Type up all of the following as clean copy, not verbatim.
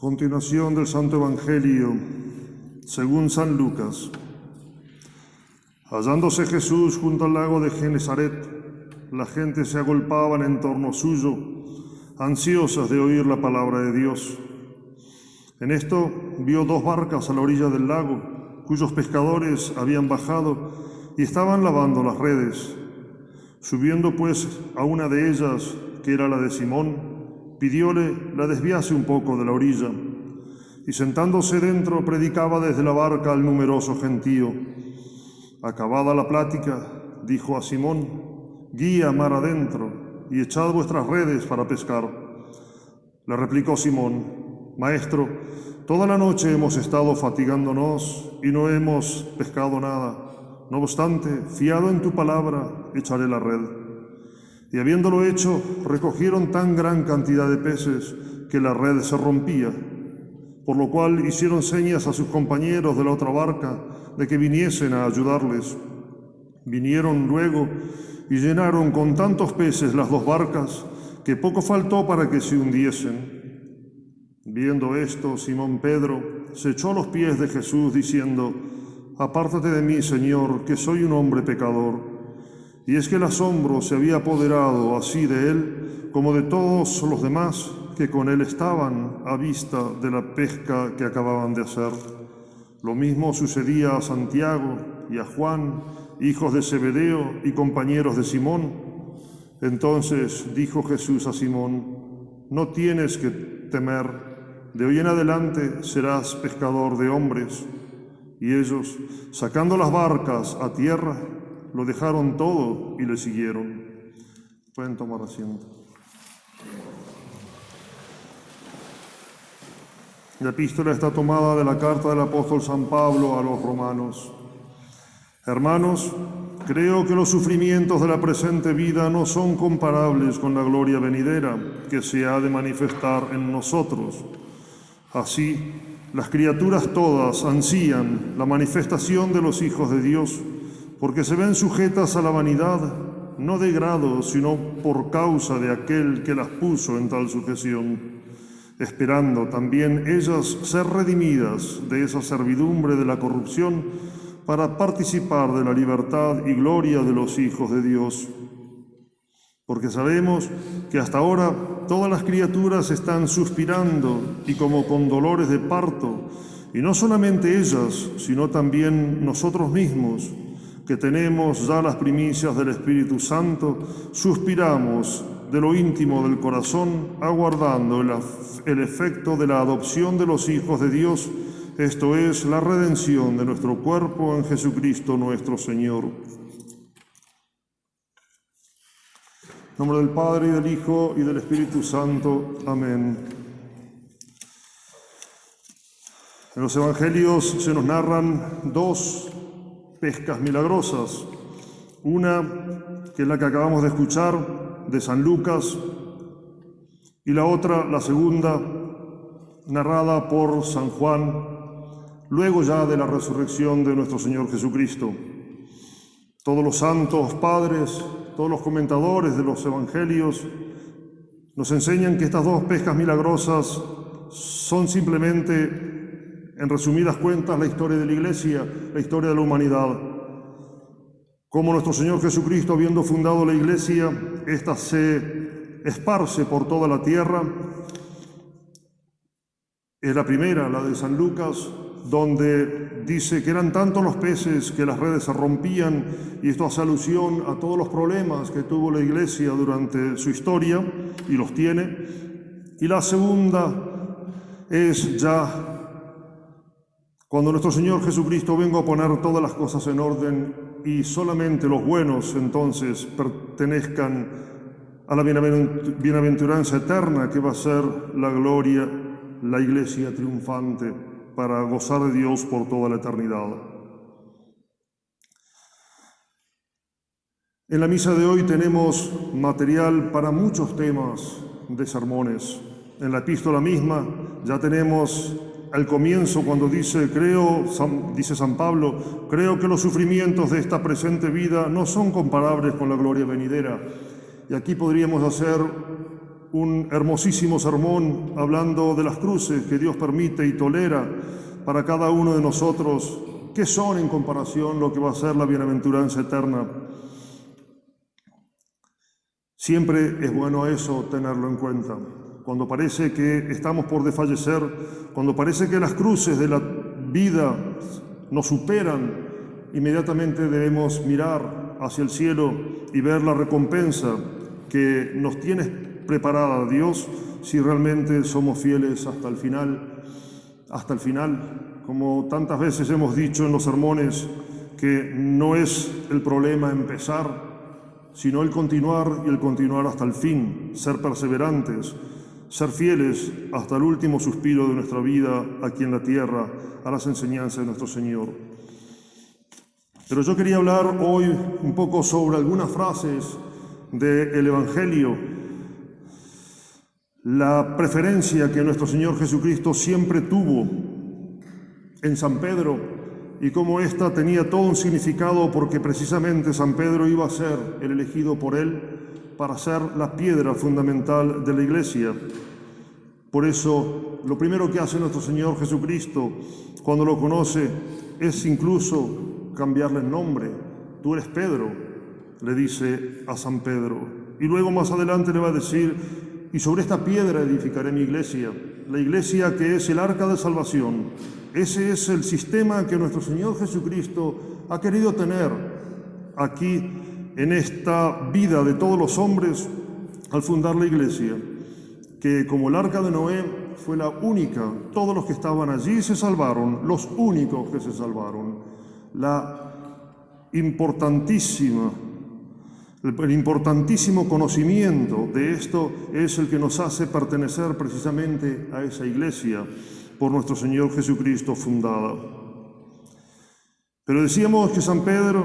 Continuación del Santo Evangelio según San Lucas. Hallándose Jesús junto al lago de Genesaret, la gente se agolpaban en torno suyo, ansiosas de oír la palabra de Dios. En esto vio dos barcas a la orilla del lago, cuyos pescadores habían bajado y estaban lavando las redes. Subiendo pues a una de ellas, que era la de Simón, pidióle la desviase un poco de la orilla, y sentándose dentro predicaba desde la barca al numeroso gentío. Acabada la plática, dijo a Simón: guía mar adentro y echad vuestras redes para pescar. Le replicó Simón: Maestro, toda la noche hemos estado fatigándonos y no hemos pescado nada. No obstante, fiado en tu palabra, echaré la red. Y habiéndolo hecho, recogieron tan gran cantidad de peces que la red se rompía, por lo cual hicieron señas a sus compañeros de la otra barca de que viniesen a ayudarles. Vinieron luego y llenaron con tantos peces las dos barcas que poco faltó para que se hundiesen. Viendo esto, Simón Pedro se echó a los pies de Jesús diciendo: Apártate de mí, Señor, que soy un hombre pecador. Y es que el asombro se había apoderado así de él como de todos los demás que con él estaban a vista de la pesca que acababan de hacer. Lo mismo sucedía a Santiago y a Juan, hijos de Zebedeo y compañeros de Simón. Entonces dijo Jesús a Simón: no tienes que temer, de hoy en adelante serás pescador de hombres. Y ellos, sacando las barcas a tierra, lo dejaron todo y le siguieron. Pueden tomar asiento. La epístola está tomada de la carta del apóstol San Pablo a los romanos. Hermanos, creo que los sufrimientos de la presente vida no son comparables con la gloria venidera que se ha de manifestar en nosotros. Así, las criaturas todas ansían la manifestación de los hijos de Dios, porque se ven sujetas a la vanidad, no de grado, sino por causa de aquel que las puso en tal sujeción, esperando también ellas ser redimidas de esa servidumbre de la corrupción para participar de la libertad y gloria de los hijos de Dios. Porque sabemos que hasta ahora todas las criaturas están suspirando y como con dolores de parto, y no solamente ellas, sino también nosotros mismos, que tenemos ya las primicias del Espíritu Santo, suspiramos de lo íntimo del corazón, aguardando el efecto de la adopción de los hijos de Dios, esto es, la redención de nuestro cuerpo en Jesucristo nuestro Señor. En nombre del Padre, y del Hijo, y del Espíritu Santo. Amén. En los Evangelios se nos narran dos pescas milagrosas. Una, que es la que acabamos de escuchar, de San Lucas, y la otra, la segunda, narrada por San Juan, luego ya de la resurrección de nuestro Señor Jesucristo. Todos los santos padres, todos los comentadores de los Evangelios nos enseñan que estas dos pescas milagrosas son simplemente, en resumidas cuentas, la historia de la Iglesia, la historia de la humanidad. Como nuestro Señor Jesucristo, habiendo fundado la Iglesia, ésta se esparce por toda la tierra. Es la primera, la de San Lucas, donde dice que eran tantos los peces que las redes se rompían, y esto hace alusión a todos los problemas que tuvo la Iglesia durante su historia, y los tiene. Y la segunda es ya cuando nuestro Señor Jesucristo venga a poner todas las cosas en orden y solamente los buenos entonces pertenezcan a la bienaventuranza eterna, que va a ser la gloria, la Iglesia triunfante para gozar de Dios por toda la eternidad. En la misa de hoy tenemos material para muchos temas de sermones. En la epístola misma ya tenemos al comienzo cuando dice San Pablo: creo que los sufrimientos de esta presente vida no son comparables con la gloria venidera. Y aquí podríamos hacer un hermosísimo sermón hablando de las cruces que Dios permite y tolera para cada uno de nosotros, que son en comparación lo que va a ser la bienaventuranza eterna. Siempre es bueno eso tenerlo en cuenta. Cuando parece que estamos por desfallecer, cuando parece que las cruces de la vida nos superan, inmediatamente debemos mirar hacia el cielo y ver la recompensa que nos tiene preparada Dios si realmente somos fieles hasta el final, como tantas veces hemos dicho en los sermones, que no es el problema empezar, sino el continuar y el continuar hasta el fin, ser perseverantes, ser fieles hasta el último suspiro de nuestra vida aquí en la tierra, a las enseñanzas de nuestro Señor. Pero yo quería hablar hoy un poco sobre algunas frases del Evangelio, la preferencia que nuestro Señor Jesucristo siempre tuvo en San Pedro y cómo ésta tenía todo un significado, porque precisamente San Pedro iba a ser el elegido por él para ser la piedra fundamental de la Iglesia. Por eso, lo primero que hace nuestro Señor Jesucristo cuando lo conoce es incluso cambiarle el nombre. Tú eres Pedro, le dice a San Pedro. Y luego más adelante le va a decir: y sobre esta piedra edificaré mi iglesia, la iglesia que es el arca de salvación. Ese es el sistema que nuestro Señor Jesucristo ha querido tener aquí en esta vida de todos los hombres al fundar la iglesia, que como el arca de Noé fue la única, todos los que estaban allí se salvaron, los únicos que se salvaron. El importantísimo conocimiento de esto es el que nos hace pertenecer precisamente a esa iglesia por nuestro Señor Jesucristo fundada. Pero decíamos que San Pedro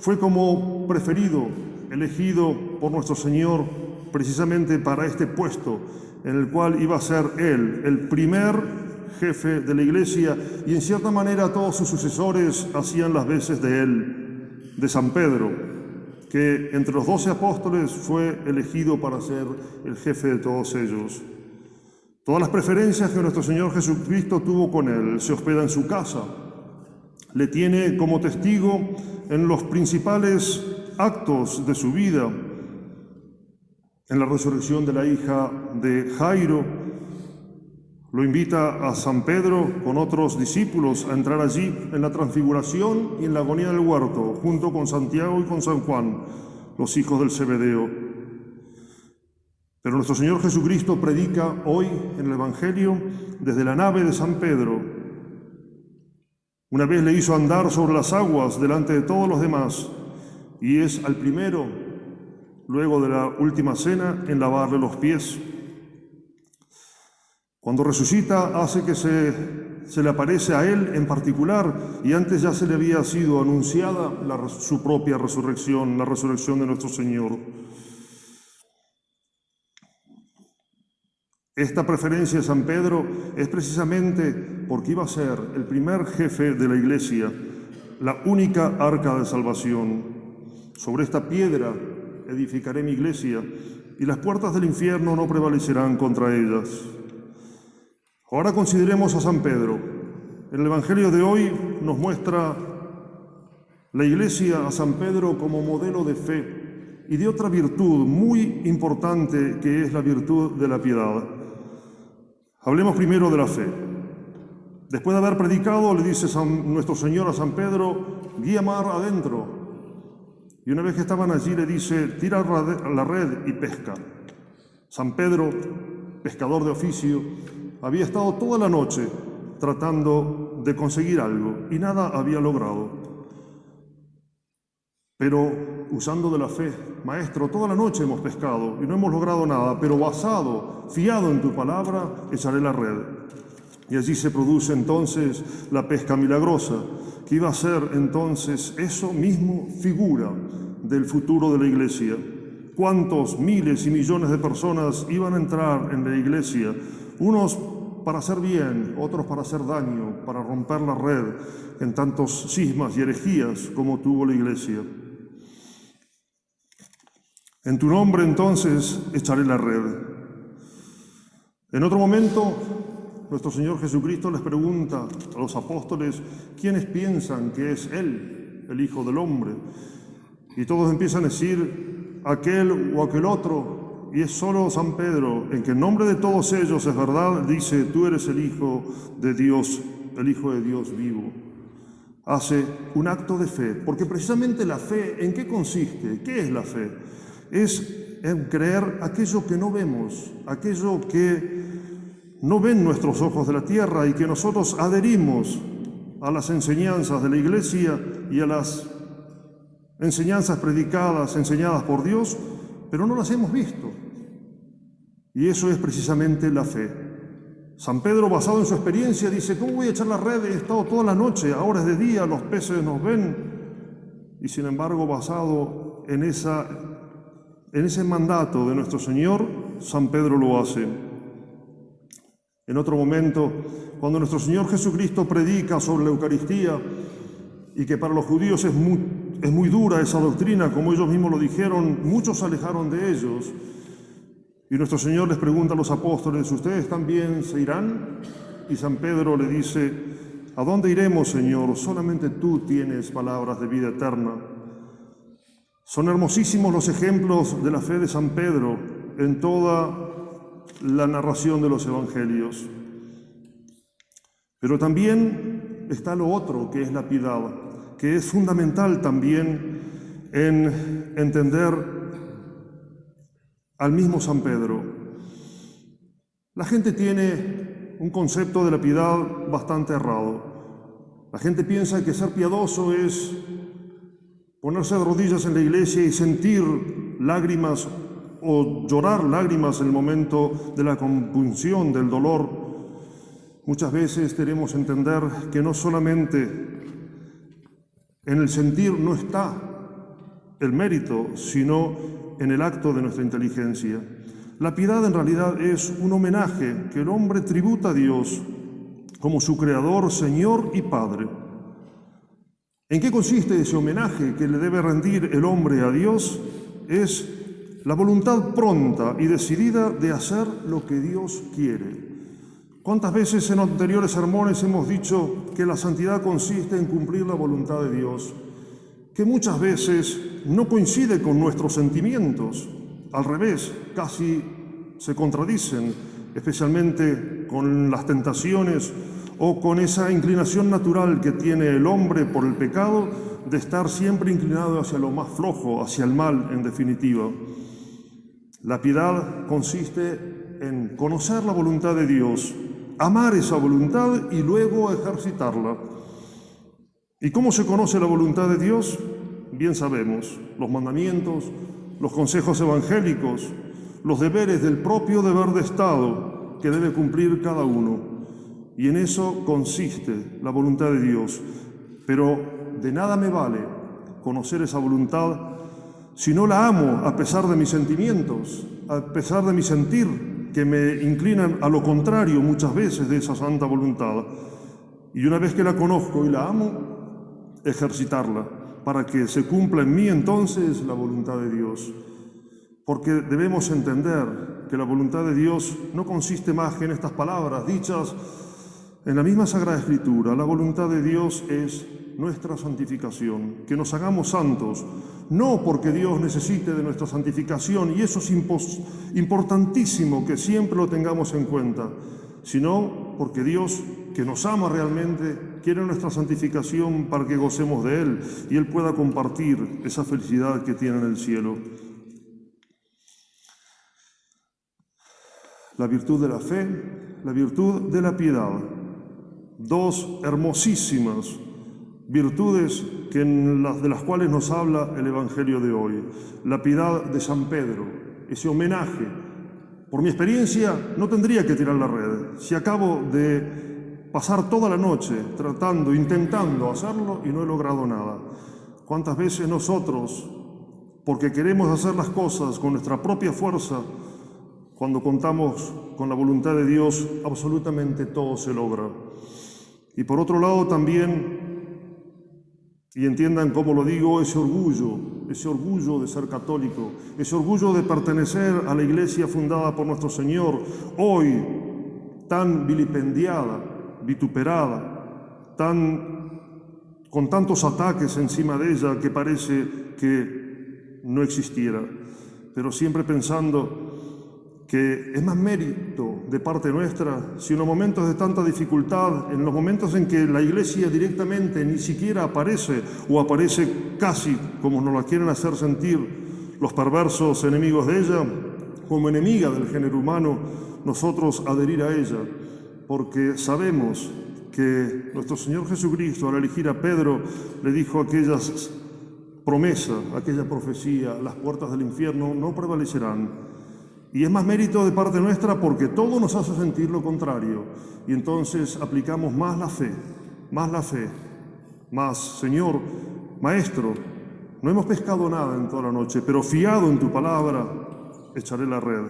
fue como preferido, elegido por nuestro Señor precisamente para este puesto en el cual iba a ser él el primer jefe de la iglesia, y en cierta manera todos sus sucesores hacían las veces de él, de San Pedro, que entre los 12 apóstoles fue elegido para ser el jefe de todos ellos. Todas las preferencias que nuestro Señor Jesucristo tuvo con él, se hospeda en su casa, le tiene como testigo en los principales actos de su vida, en la resurrección de la hija de Jairo. Lo invita a San Pedro con otros discípulos a entrar allí en la transfiguración y en la agonía del huerto, junto con Santiago y con San Juan, los hijos del Zebedeo. Pero nuestro Señor Jesucristo predica hoy en el Evangelio desde la nave de San Pedro. Una vez le hizo andar sobre las aguas delante de todos los demás, y es al primero, luego de la última cena, en lavarle los pies. Cuando resucita, hace que se le aparece a él en particular, y antes ya se le había sido anunciada su propia resurrección, la resurrección de nuestro Señor. Esta preferencia de San Pedro es precisamente porque iba a ser el primer jefe de la iglesia, la única arca de salvación. Sobre esta piedra edificaré mi iglesia, y las puertas del infierno no prevalecerán contra ellas. Ahora consideremos a San Pedro. El Evangelio de hoy nos muestra la iglesia a San Pedro como modelo de fe y de otra virtud muy importante, que es la virtud de la piedad. Hablemos primero de la fe. Después de haber predicado, le dice nuestro Señor a San Pedro: guía mar adentro. Y una vez que estaban allí, le dice: tira la red y pesca. San Pedro, pescador de oficio, había estado toda la noche tratando de conseguir algo y nada había logrado. Pero usando de la fe: Maestro, toda la noche hemos pescado y no hemos logrado nada, pero fiado en tu palabra, echaré la red. Y allí se produce entonces la pesca milagrosa, que iba a ser entonces eso mismo figura del futuro de la iglesia. ¿Cuántos miles y millones de personas iban a entrar en la iglesia? Unos para hacer bien, otros para hacer daño, para romper la red en tantos cismas y herejías como tuvo la iglesia. En tu nombre entonces echaré la red. En otro momento, nuestro Señor Jesucristo les pregunta a los apóstoles quiénes piensan que es Él, el Hijo del Hombre. Y todos empiezan a decir aquel o aquel otro, y es solo San Pedro, en que en nombre de todos ellos es verdad, dice: tú eres el Hijo de Dios, el Hijo de Dios vivo. Hace un acto de fe, porque precisamente la fe, ¿en qué consiste? ¿Qué es la fe? Es en creer aquello que no vemos, aquello que no ven nuestros ojos de la tierra y que nosotros adherimos a las enseñanzas de la Iglesia y a las enseñanzas predicadas, enseñadas por Dios, pero no las hemos visto. Y eso es precisamente la fe. San Pedro, basado en su experiencia, dice: ¿cómo voy a echar la red? He estado toda la noche, ahora es de día, los peces nos ven. Y sin embargo, basado en ese mandato de nuestro Señor, San Pedro lo hace. En otro momento, cuando nuestro Señor Jesucristo predica sobre la Eucaristía, y que para los judíos es muy dura esa doctrina, como ellos mismos lo dijeron, muchos se alejaron de ellos. Y nuestro Señor les pregunta a los apóstoles: ¿ustedes también se irán? Y San Pedro le dice: ¿a dónde iremos, Señor? Solamente tú tienes palabras de vida eterna. Son hermosísimos los ejemplos de la fe de San Pedro en toda la narración de los evangelios. Pero también está lo otro, que es la piedad, que es fundamental también en entender al mismo San Pedro. La gente tiene un concepto de la piedad bastante errado. La gente piensa que ser piadoso es ponerse de rodillas en la iglesia y sentir lágrimas o llorar lágrimas en el momento de la compunción, del dolor. Muchas veces queremos entender que no solamente en el sentir no está el mérito, sino en el acto de nuestra inteligencia. La piedad en realidad es un homenaje que el hombre tributa a Dios como su Creador, Señor y Padre. ¿En qué consiste ese homenaje que le debe rendir el hombre a Dios? Es la voluntad pronta y decidida de hacer lo que Dios quiere. ¿Cuántas veces en anteriores sermones hemos dicho que la santidad consiste en cumplir la voluntad de Dios? Que muchas veces no coincide con nuestros sentimientos, al revés, casi se contradicen, especialmente con las tentaciones o con esa inclinación natural que tiene el hombre por el pecado de estar siempre inclinado hacia lo más flojo, hacia el mal, en definitiva. La piedad consiste en conocer la voluntad de Dios, amar esa voluntad y luego ejercitarla. ¿Y cómo se conoce la voluntad de Dios? Bien sabemos, los mandamientos, los consejos evangélicos, los deberes del propio deber de Estado que debe cumplir cada uno. Y en eso consiste la voluntad de Dios. Pero de nada me vale conocer esa voluntad si no la amo a pesar de mis sentimientos, a pesar de mi sentir, que me inclinan a lo contrario muchas veces de esa santa voluntad. Y una vez que la conozco y la amo, ejercitarla para que se cumpla en mí entonces la voluntad de Dios. Porque debemos entender que la voluntad de Dios no consiste más que en estas palabras dichas en la misma Sagrada Escritura. La voluntad de Dios es nuestra santificación, que nos hagamos santos, no porque Dios necesite de nuestra santificación, y eso es importantísimo que siempre lo tengamos en cuenta, sino porque Dios, que nos ama realmente, quiere nuestra santificación para que gocemos de Él y Él pueda compartir esa felicidad que tiene en el cielo. La virtud de la fe, la virtud de la piedad. Dos hermosísimas virtudes de las cuales nos habla el Evangelio de hoy. La piedad de San Pedro, ese homenaje. Por mi experiencia, no tendría que tirar la red. Si acabo de pasar toda la noche intentando hacerlo y no he logrado nada. ¿Cuántas veces nosotros, porque queremos hacer las cosas con nuestra propia fuerza, cuando contamos con la voluntad de Dios, absolutamente todo se logra? Y por otro lado también Y entiendan cómo lo digo, ese orgullo de ser católico, ese orgullo de pertenecer a la iglesia fundada por nuestro Señor, hoy tan vilipendiada, vituperada, con tantos ataques encima de ella que parece que no existiera, pero siempre pensando que es más mérito de parte nuestra si en los momentos de tanta dificultad, en los momentos en que la Iglesia directamente ni siquiera aparece o aparece casi como nos la quieren hacer sentir los perversos enemigos de ella, como enemiga del género humano, nosotros adherir a ella, porque sabemos que nuestro Señor Jesucristo, al elegir a Pedro, le dijo aquellas promesas, aquella profecía: las puertas del infierno no prevalecerán. Y es más mérito de parte nuestra porque todo nos hace sentir lo contrario. Y entonces aplicamos más la fe, más, Señor, Maestro, no hemos pescado nada en toda la noche, pero fiado en tu palabra, echaré la red.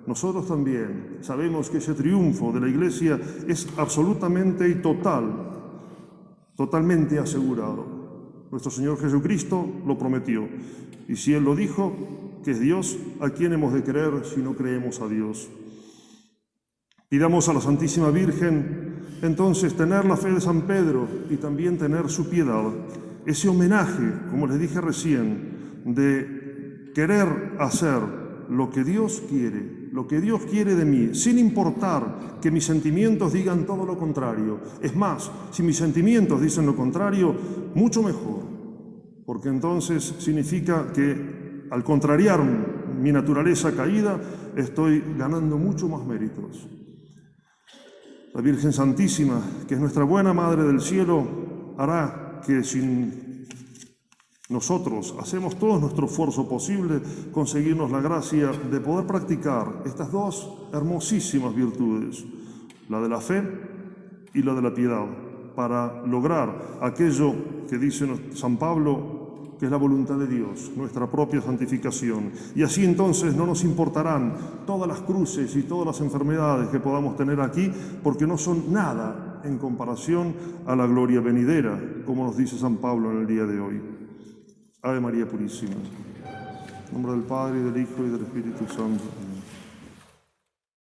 Nosotros también sabemos que ese triunfo de la Iglesia es absolutamente y totalmente asegurado. Nuestro Señor Jesucristo lo prometió. Y si Él lo dijo, que es Dios, ¿a quién hemos de creer si no creemos a Dios? Pidamos a la Santísima Virgen, entonces, tener la fe de San Pedro y también tener su piedad. Ese homenaje, como les dije recién, de querer hacer lo que Dios quiere de mí, sin importar que mis sentimientos digan todo lo contrario. Es más, si mis sentimientos dicen lo contrario, mucho mejor, porque entonces significa que al contrariar mi naturaleza caída, estoy ganando mucho más méritos. La Virgen Santísima, que es nuestra buena Madre del Cielo, hará que si nosotros hacemos todo nuestro esfuerzo posible, conseguirnos la gracia de poder practicar estas dos hermosísimas virtudes, la de la fe y la de la piedad, para lograr aquello que dice San Pablo, que es la voluntad de Dios, nuestra propia santificación. Y así entonces no nos importarán todas las cruces y todas las enfermedades que podamos tener aquí, porque no son nada en comparación a la gloria venidera, como nos dice San Pablo en el día de hoy. Ave María Purísima. En nombre del Padre, y del Hijo, y del Espíritu Santo.